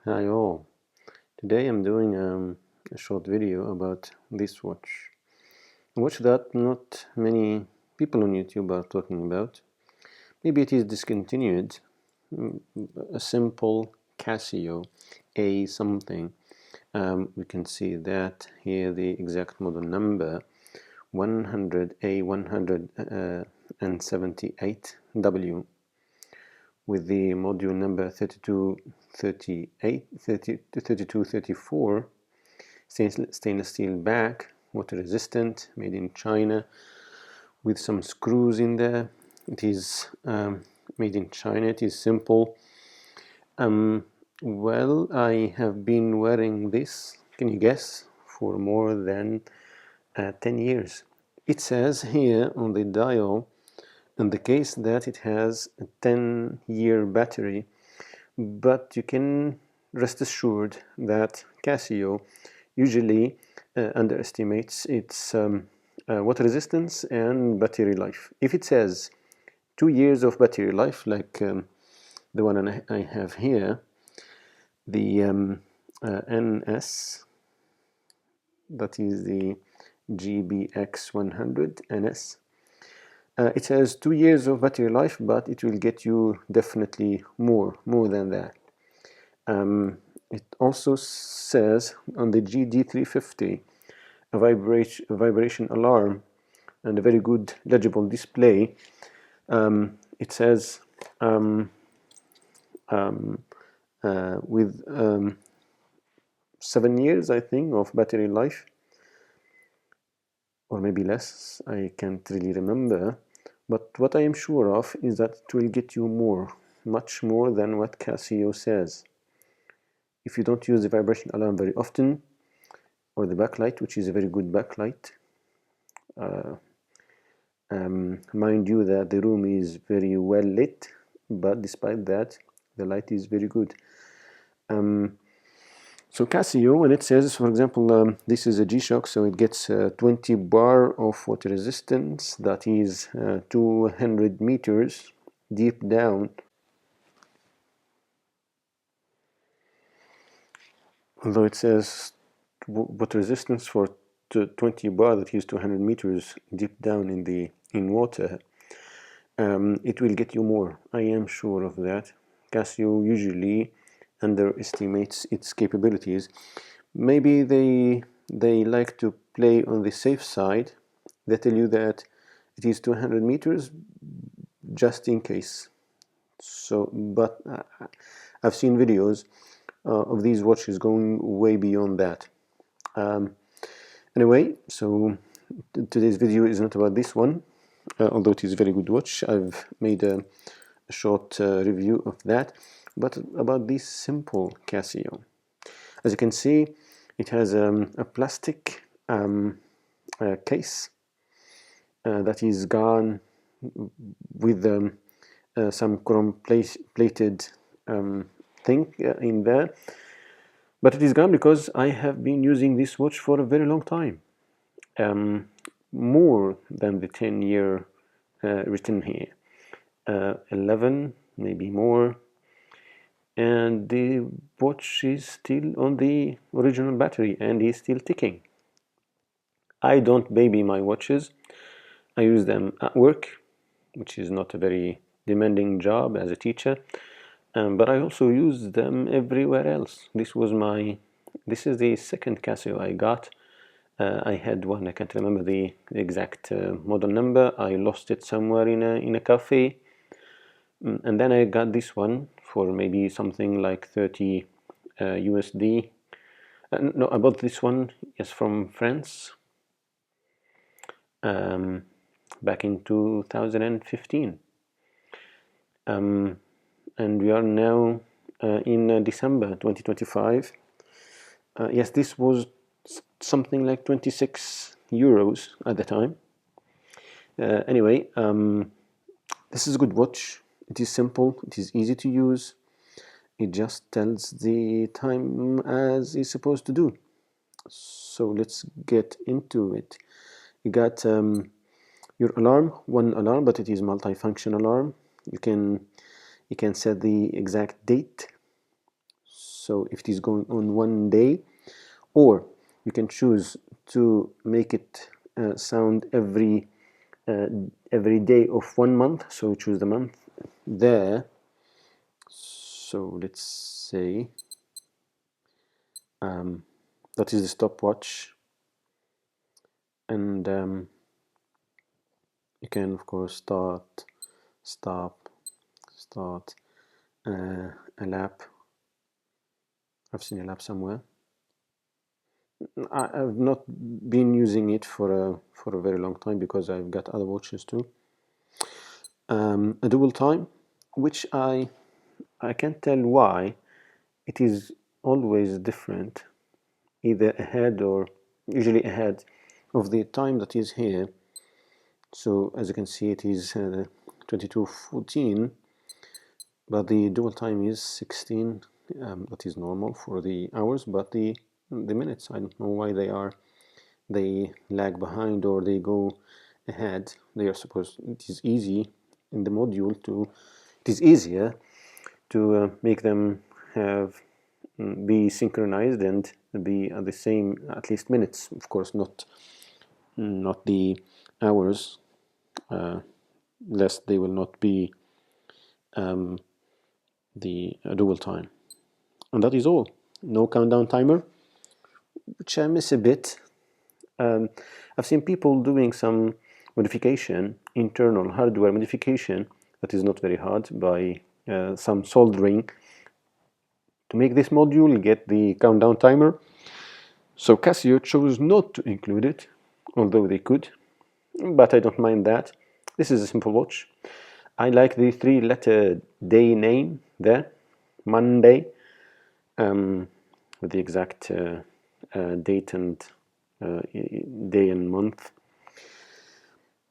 Hi all. Today I'm doing a short video about this watch. A watch that not many people on YouTube are talking about. Maybe it is discontinued. A simple Casio A something. We can see that here the exact model number 100 A178W with the module number 3238, 3234, stainless steel back, water resistant, made in China, with some screws in there. It is made in China. It is simple. Well, I have been wearing this, can you guess, for more than 10 years. It says here on the dial, in the case, that it has a 10-year battery, but you can rest assured that Casio usually underestimates its water resistance and battery life. If it says 2 years of battery life, like the one I have here, the NS, that is the GBX100 NS, it has 2 years of battery life, but it will get you definitely more than that. It also says on the GD350 a vibration alarm and a very good legible display. It says with 7 years, I think, of battery life, or maybe less, I can't really remember. But what I am sure of is that it will get you more, much more than what Casio says. If you don't use the vibration alarm very often, or the backlight, which is a very good backlight, mind you that the room is very well lit, but despite that, the light is very good. So Casio, when it says, for example, this is a G-Shock, so it gets 20 bar of water resistance, that is 200 meters deep down. Although it says water resistance for 20 bar, that is 200 meters deep down in water, it will get you more. I am sure of that. Casio usually underestimates its capabilities. Maybe they like to play on the safe side. They tell you that it is 200 meters just in case. So, but I've seen videos of these watches going way beyond that. Anyway, so today's video is not about this one, although it is a very good watch. I've made a short review of that, but about this simple Casio. As you can see, it has a plastic case that is gone with some chrome plated thing in there. But it is gone because I have been using this watch for a very long time. More than the 10-year written here. 11, maybe more. And the watch is still on the original battery and is still ticking. I don't baby my watches. I use them at work, which is not a very demanding job as a teacher, but I also use them everywhere else. This is the second Casio I got. I had one, I can't remember the exact model number. I lost it somewhere in a cafe, and then I got this one for maybe something like 30 USD. No, I bought this one, yes, from France, back in 2015. And we are now in December 2025. Yes, this was something like 26 euros at the time. Anyway, this is a good watch. It is simple, it is easy to use. It just tells the time as it's supposed to do. So let's get into it. You got your alarm, one alarm, but it is multi-function alarm. You can set the exact date. so if it is going on one day, or you can choose to make it sound every day of 1 month. So choose the month there. So let's say that is the stopwatch, and you can of course start, stop, start a lap. I've seen a lap somewhere. I've not been using it for a very long time because I've got other watches too. A double time, which I can't tell why it is always different, either ahead or usually ahead of the time that is here. So as you can see, it is 22:14, but the dual time is 16. That is normal for the hours, but the minutes, I don't know why they lag behind or they go ahead. They are supposed, it is easy in the module to, it is easier to make them have be synchronized and be at the same, at least minutes, of course, not the hours, lest they will not be the dual time. And that is all. No countdown timer, which I miss a bit. I've seen people doing some modification, internal hardware modification, that is not very hard, by some soldering to make this module get the countdown timer. So Casio chose not to include it, although they could, but I don't mind that. This is a simple watch. I like the 3-letter day name there, Monday, with the exact date and day and month.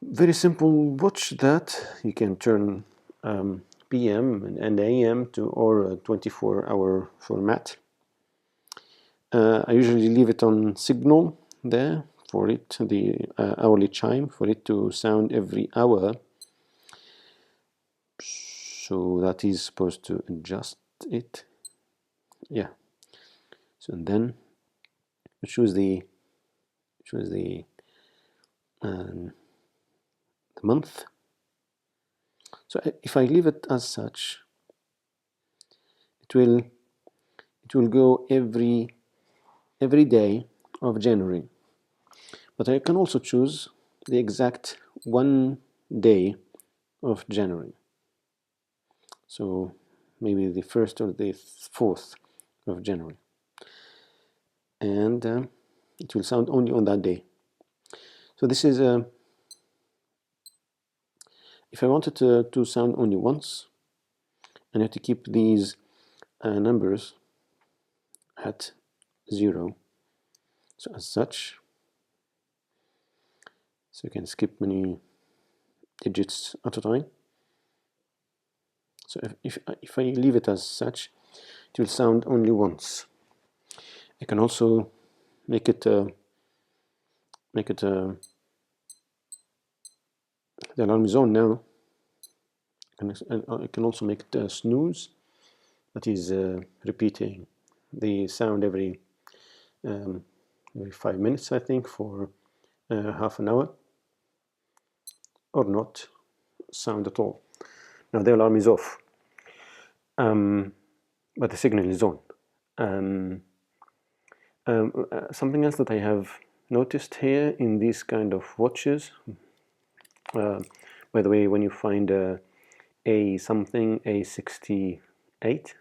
Very simple watch that you can turn PM and AM to, or a 24-hour format. I usually leave it on signal there for it, the hourly chime, for it to sound every hour. So that is supposed to adjust it. Yeah. So then choose the month. So if I leave it as such, it will go every day of January. But I can also choose the exact one day of January. So maybe the 1st or the 4th of January. And it will sound only on that day. So this is if I wanted to sound only once, and I have to keep these numbers at 0. So as such, so you can skip many digits at a time. So if I leave it as such, it will sound only once. I can also make it the alarm is on now, and I can also make it snooze, that is repeating the sound every 5 minutes, I think, for half an hour, or not sound at all. Now the alarm is off, but the signal is on. Something else that I have noticed here in these kind of watches, by the way, when you find a something A68,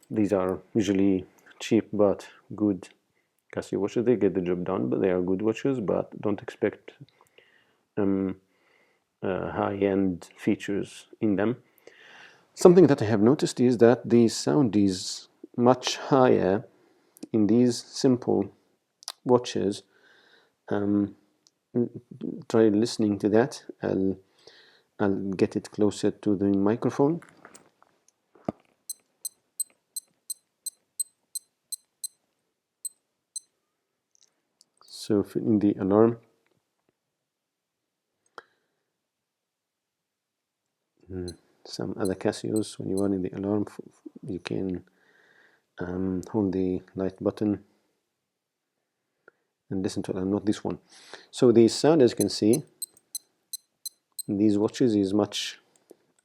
these are usually cheap but good Casio watches. They get the job done, but they are good watches, but don't expect high-end features in them. Something that I have noticed is that the sound is much higher in these simple watches. Try listening to that. I'll get it closer to the microphone. So in the alarm, some other Casios, when you are in the alarm You can hold the light button and listen to it, not this one. So the sound, as you can see, these watches is much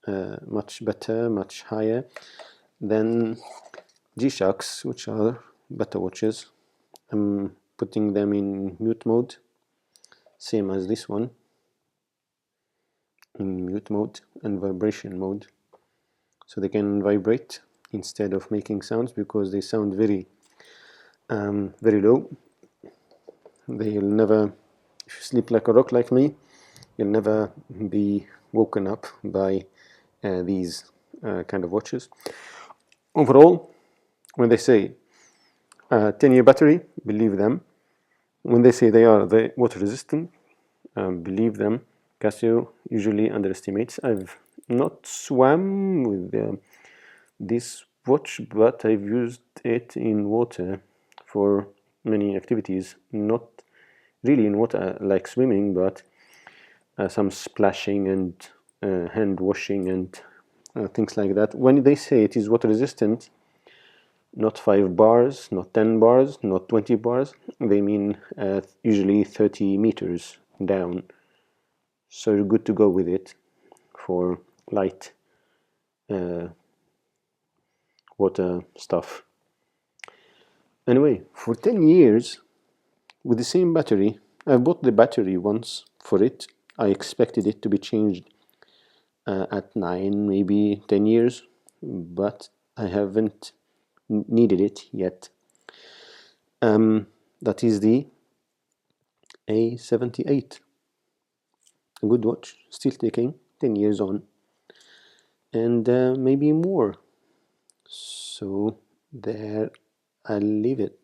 better, much higher than G-Shocks, which are better watches. I'm putting them in mute mode, same as this one, in mute mode and vibration mode, so they can vibrate instead of making sounds, because they sound very low. They'll never, if you sleep like a rock like me, you'll never be woken up by these kind of watches. Overall, when they say 10-year battery, believe them. When they say they are water resistant, believe them. Casio usually underestimates. I've not swam with this watch, but I've used it in water for many activities. Not really in water like swimming, but some splashing and hand washing and things like that. When they say it is water resistant, not 5 bars, not 10 bars, not 20 bars, they mean usually 30 meters down. So you're good to go with it for light water stuff. Anyway, for 10 years with the same battery, I bought the battery once for it. I expected it to be changed at 9, maybe 10 years, but I haven't needed it yet. That is the A78. A good watch, still taking 10 years on, and maybe more. So there, I'll leave it.